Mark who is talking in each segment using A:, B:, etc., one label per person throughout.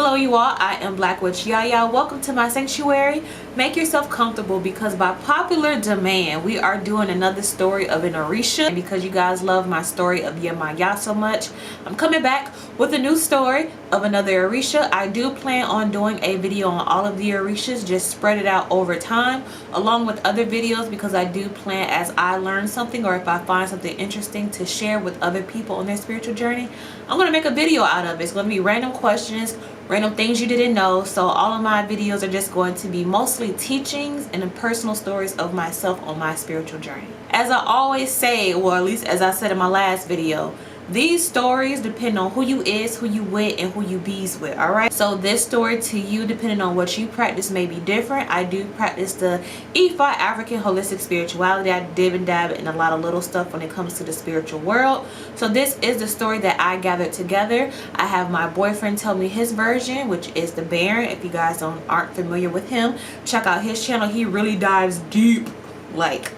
A: Hello you all, I am BlaqueWitchYaya. Welcome to my sanctuary. Make yourself comfortable because by popular demand, we are doing another story of an Orisha. And because you guys love my story of Yemaya so much, I'm coming back with a new story of another Orisha. I do plan on doing a video on all of the Orishas, just spread it out over time, along with other videos because I do plan as I learn something or if I find something interesting to share with other people on their spiritual journey, I'm going to make a video out of it. It's going to be random questions, random things you didn't know. So all of my videos are just going to be mostly teachings and personal stories of myself on my spiritual journey. As I always say, or at least as I said in my last video, these stories depend on who you is, who you with, and who you bees with, alright? So this story to you, depending on what you practice, may be different. I do practice the Ifa African holistic spirituality. I dib and dab in a lot of little stuff when it comes to the spiritual world. So this is the story that I gathered together. I have my boyfriend tell me his version, which is the Baron. If you guys aren't familiar with him, check out his channel. He really dives deep, like,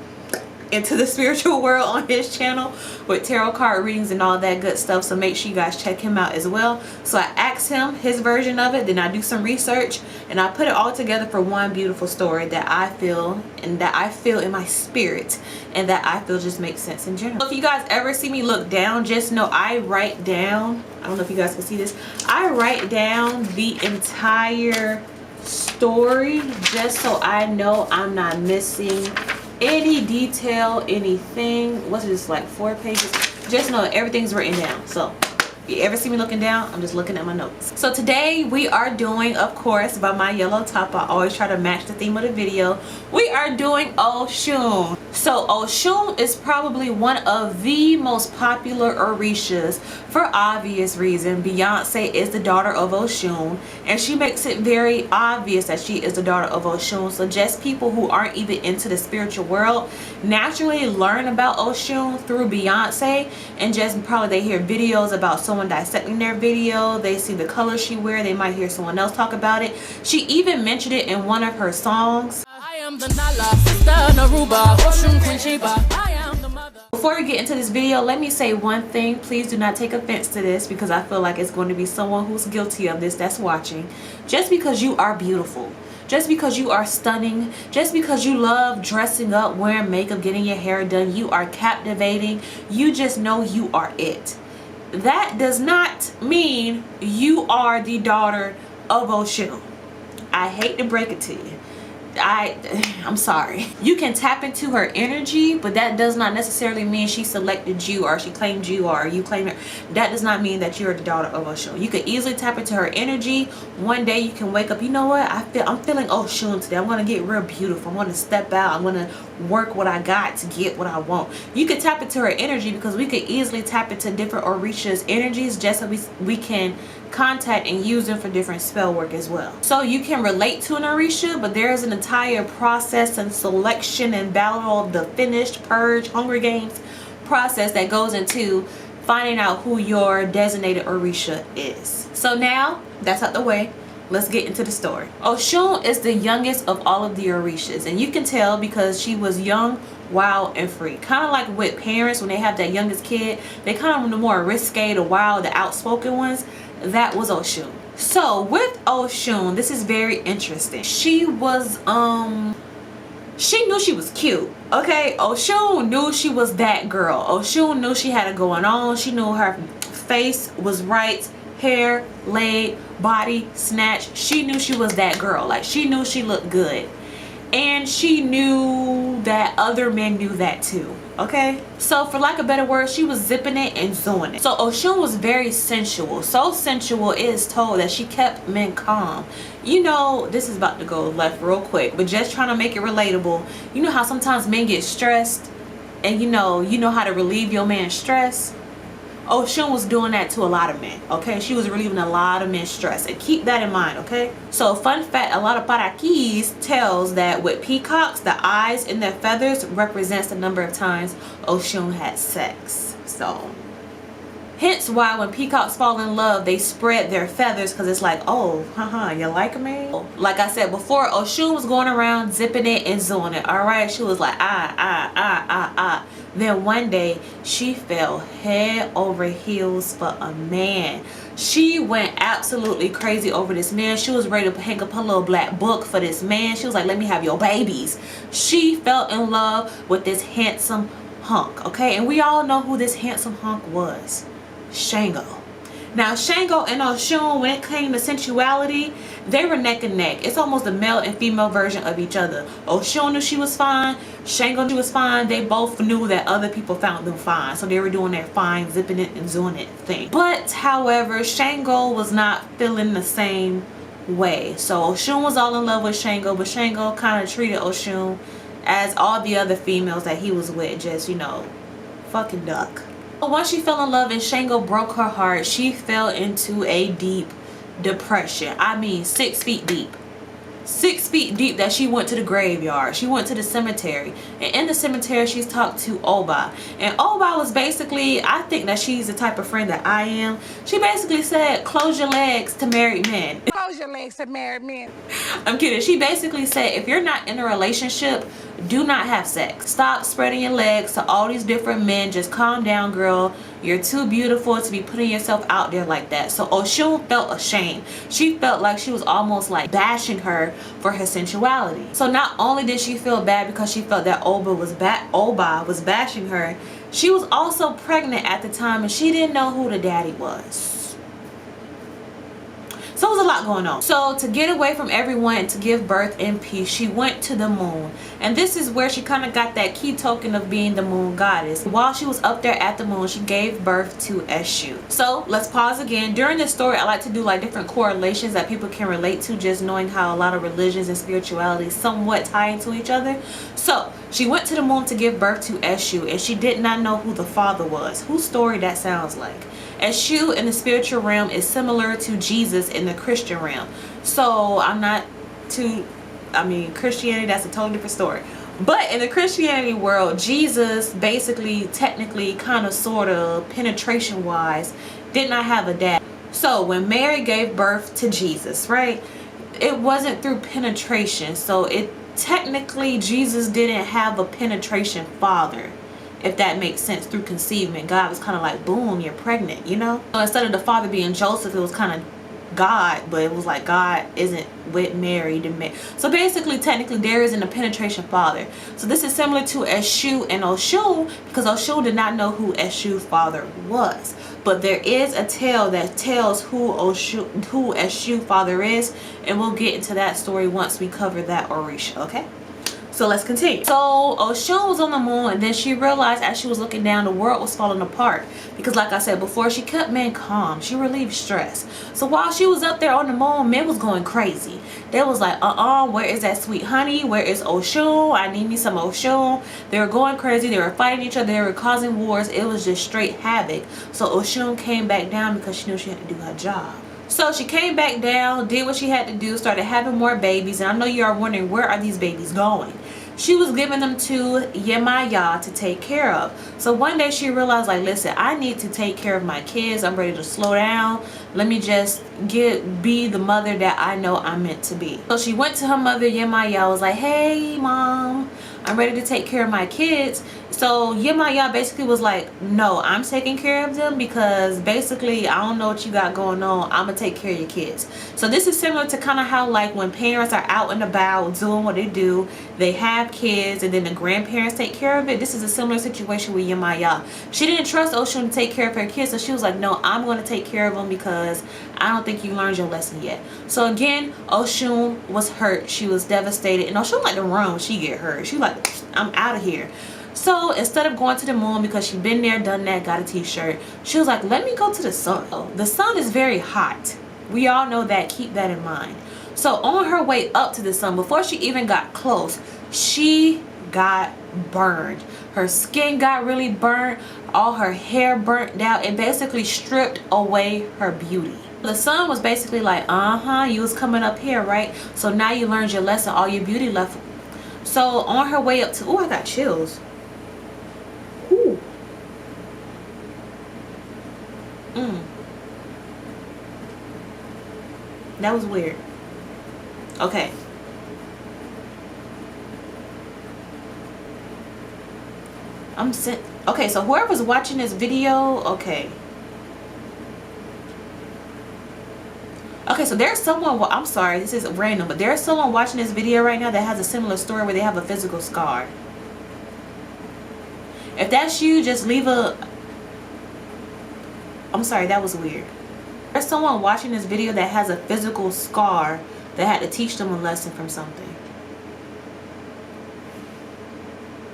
A: into the spiritual world on his channel with tarot card readings and all that good stuff, so make sure you guys check him out as well. So I asked him his version of it, then I do some research, and I put it all together for one beautiful story that I feel in my spirit and that I feel just makes sense in general. So if you guys ever see me look down, just know I write down, I don't know if you guys can see this, I write down the entire story just so I know I'm not missing any detail, anything. What's this, like 4 pages? Just know everything's written down. So if you ever see me looking down, I'm just looking at my notes. So today we are doing, of course, by my yellow top, I always try to match the theme of the video, we are doing Oshun. So Oshun is probably one of the most popular Orishas for obvious reason. Beyonce is the daughter of Oshun, and she makes it very obvious that she is the daughter of Oshun. So just people who aren't even into the spiritual world naturally learn about Oshun through Beyonce, and just probably they hear videos about someone dissecting their video, they see the color she wear, they might hear someone else talk about it. She even mentioned it in one of her songs. Before we get into this video, let me say one thing. Please do not take offense to this because I feel like it's going to be someone who's guilty of this that's watching. Just because you are beautiful, just because you are stunning, just because you love dressing up, wearing makeup, getting your hair done, you are captivating, you just know you are it. That does not mean you are the daughter of Oshun. I hate to break it to you. I'm sorry. You can tap into her energy, but that does not necessarily mean she selected you or she claimed you or you claimed her. That does not mean that you're the daughter of Oshun. You could easily tap into her energy. One day you can wake up, you know what, I'm feeling Oshun today. I'm going to get real beautiful. I'm going to step out. I'm going to work what I got to get what I want. You could tap into her energy because we could easily tap into different Orishas energies just so we can contact and use them for different spell work as well. So you can relate to an Orisha, but there is an entire process and selection and battle of the finished purge Hunger Games process that goes into finding out who your designated Orisha is. So now that's out the way, let's get into the story. Oshun is the youngest of all of the Orishas, and you can tell because she was young, wild, and free. Kind of like with parents when they have that youngest kid, they kind of the more risque, the wild, the outspoken ones. That was Oshun. So with Oshun, this is very interesting. She was she knew she was cute. Okay, Oshun knew she was that girl. Oshun knew she had it going on. She knew her face was right, hair laid, body snatched. She knew she was that girl. Like, she knew she looked good, and she knew that other men knew that too. Okay, so for lack of better words, she was zipping it and zoing it. So Oshun was very sensual. So sensual, it is told that she kept men calm. You know, this is about to go left real quick, but just trying to make it relatable. You know how sometimes men get stressed, and you know how to relieve your man's stress. Oshun was doing that to a lot of men. Okay, she was relieving a lot of men's stress, and keep that in mind. Okay, so fun fact, a lot of parakis tells that with peacocks, the eyes in their feathers represents the number of times Oshun had sex. So hence why when peacocks fall in love, they spread their feathers, because it's like, oh, you like me? Like I said before, Oshun was going around zipping it and zoning it. All right, she was like, ah. Then one day she fell head over heels for a man. She went absolutely crazy over this man. She was ready to hang up her little black book for this man. She was like, let me have your babies. She fell in love with this handsome hunk, okay? And we all know who this handsome hunk was. Shango. Now Shango and Oshun, when it came to sensuality, they were neck and neck. It's almost a male and female version of each other. Oshun knew she was fine. Shango knew she was fine. They both knew that other people found them fine. So they were doing their fine, zipping it and doing it thing. But however, Shango was not feeling the same way. So Oshun was all in love with Shango, but Shango kind of treated Oshun as all the other females that he was with, just, you know, fucking duck. Once she fell in love and Shango broke her heart, she fell into a deep depression. I mean 6 feet deep. 6 feet deep that she went to the graveyard. She went to the cemetery. And in the cemetery, she's talked to Oba. And Oba was basically, I think that she's the type of friend that I am. She basically said, close your legs to married men. Close your legs to married men. I'm kidding. She basically said, if you're not in a relationship, do not have sex. Stop spreading your legs to all these different men. Just calm down, girl. You're too beautiful to be putting yourself out there like that. So Oshun felt ashamed. She felt like she was almost like bashing her for her sensuality. So not only did she feel bad because she felt that Oba was bashing her, she was also pregnant at the time and she didn't know who the daddy was. So it was a lot going on. So to get away from everyone and to give birth in peace, she went to the moon. And this is where she kind of got that key token of being the moon goddess. While she was up there at the moon, she gave birth to Eshu. So let's pause again. During this story, I like to do like different correlations that people can relate to, just knowing how a lot of religions and spirituality somewhat tie into each other. So she went to the moon to give birth to Eshu, and she did not know who the father was. Whose story that sounds like? Eshu in the spiritual realm is similar to Jesus in the Christian realm. So Christianity, that's a totally different story. But in the Christianity world, Jesus basically, technically, kind of, sort of, penetration wise, did not have a dad. So when Mary gave birth to Jesus, right, it wasn't through penetration. So technically Jesus didn't have a penetration father, if that makes sense, through conceivement. God was kind of like, boom, you're pregnant, you know? So instead of the father being Joseph, it was kind of God, but it was like God isn't with Mary. So basically, technically, there isn't a penetration father. So this is similar to Eshu and Oshun, because Oshun did not know who Eshu's father was. But there is a tale that tells who Eshu's father is, and we'll get into that story once we cover that Orisha, okay? So let's continue. So Oshun was on the moon, and then she realized as she was looking down, the world was falling apart. Because like I said before, she kept men calm. She relieved stress. So while she was up there on the moon, men was going crazy. They was like, where is that sweet honey? Where is Oshun? I need me some Oshun. They were going crazy. They were fighting each other. They were causing wars. It was just straight havoc. So Oshun came back down because she knew she had to do her job. So she came back down, did what she had to do, started having more babies. And I know you are wondering, where are these babies going? She was giving them to Yemaya to take care of. So one day she realized, like, listen, I need to take care of my kids. I'm ready to slow down. Let me just be the mother that I know I'm meant to be. So she went to her mother, Yemaya, was like, hey, mom, I'm ready to take care of my kids. So Yemaya basically was like, no, I'm taking care of them because basically I don't know what you got going on. I'm gonna take care of your kids. So this is similar to kind of how, like, when parents are out and about doing what they do, they have kids and then the grandparents take care of it. This is a similar situation with Yemaya. She didn't trust Oshun to take care of her kids, so she was like, no, I'm going to take care of them because I don't think you learned your lesson yet. So again, Oshun was hurt. She was devastated, and Oshun like to run when she get hurt. She like, I'm out of here. So instead of going to the moon, because she'd been there, done that, got a t-shirt, she was like, let me go to the sun. The sun is very hot. We all know that. Keep that in mind. So on her way up to the sun, before she even got close, she got burned. Her skin got really burnt. All her hair burnt out. It basically stripped away her beauty. The sun was basically like, you was coming up here, right? So now you learned your lesson. All your beauty left. So on her way up to, I got chills. Ooh. That was weird. Okay. Okay, so whoever's watching this video, okay, so there's someone, well, I'm sorry, this is random, but there's someone watching this video right now that has a similar story where they have a physical scar. If that's you, just leave a, I'm sorry, that was weird. There's someone watching this video that has a physical scar that had to teach them a lesson from something.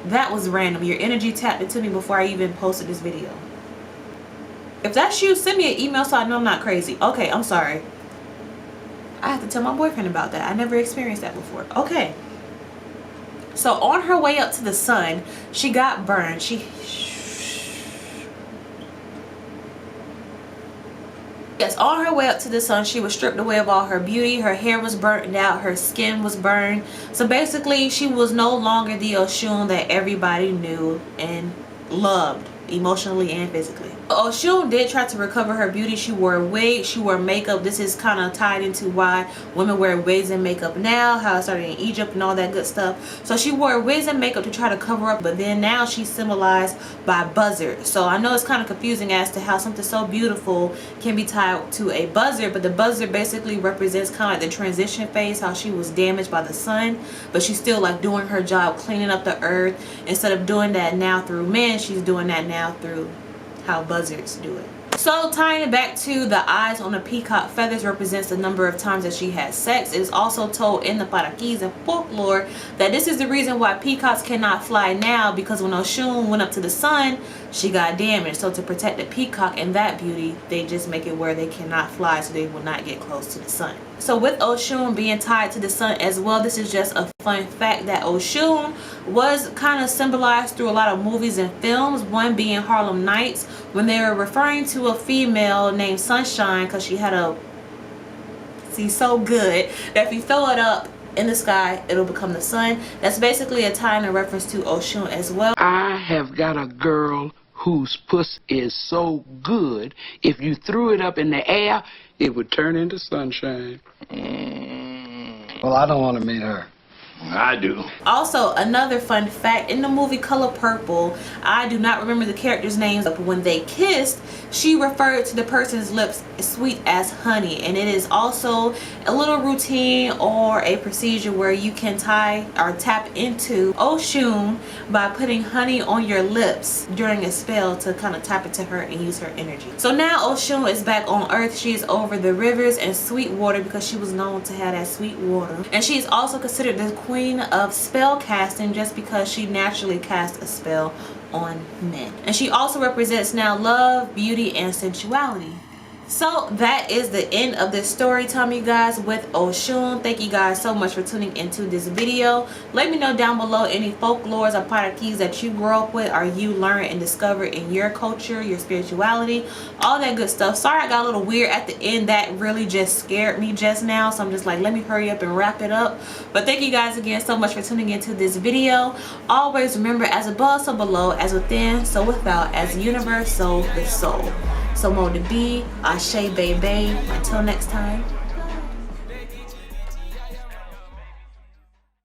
A: That was random. Your energy tapped into me before I even posted this video. If that's you, send me an email so I know I'm not crazy. Okay, I'm sorry. I have to tell my boyfriend about that. I never experienced that before. Okay. So on her way up to the sun, she got burned. Yes, on her way up to the sun, she was stripped away of all her beauty. Her hair was burnt out. Her skin was burned. So basically, she was no longer the Oshun that everybody knew and loved, emotionally and physically. Oshun did try to recover her beauty. She wore wigs, she wore makeup. This is kind of tied into why women wear wigs and makeup now, how it started in Egypt and all that good stuff. So she wore wigs and makeup to try to cover up, but then now she's symbolized by buzzard. So I know it's kind of confusing as to how something so beautiful can be tied to a buzzard, but the buzzard basically represents kind of like the transition phase, how she was damaged by the sun, but she's still like doing her job, cleaning up the earth. Instead of doing that now through men, she's doing that now through how buzzards do it. So tying it back to the eyes on the peacock feathers represents the number of times that she had sex. It is also told in the parakis and folklore that this is the reason why peacocks cannot fly now, because when Oshun went up to the sun, she got damaged. So to protect the peacock and that beauty, they just make it where they cannot fly, so they will not get close to the sun. So with Oshun being tied to the sun as well, this is just a fun fact that Oshun was kind of symbolized through a lot of movies and films, one being Harlem Nights, when they were referring to a female named Sunshine because she had a, see, so good that if you throw it up in the sky, it'll become the sun. That's basically a tie and a reference to Oshun as well.
B: I have got a girl whose puss is so good, if you threw it up in the air, it would turn into sunshine.
C: Well, I don't want to meet her.
B: I do.
A: Also, another fun fact, in the movie Color Purple, I do not remember the characters' names, but when they kissed, she referred to the person's lips sweet as honey. And it is also a little routine or a procedure where you can tie or tap into Oshun by putting honey on your lips during a spell to kind of tap into her and use her energy. So now Oshun is back on earth. She is over the rivers and sweet water because she was known to have that sweet water. And she is also considered the queen of spell casting just because she naturally casts a spell on men. And she also represents now love, beauty, and sensuality. So that is the end of this story time, you guys, with Oshun. Thank you guys so much for tuning into this video. Let me know down below any folklores or parakis that you grew up with or you learned and discovered in your culture, your spirituality, all that good stuff. Sorry I got a little weird at the end. That really just scared me just now, so I'm just like, let me hurry up and wrap it up. But thank you guys again so much for tuning into this video. Always remember, as above so below, as within so without, as the universe so the soul. So more to be, Ashe baby. Until next time.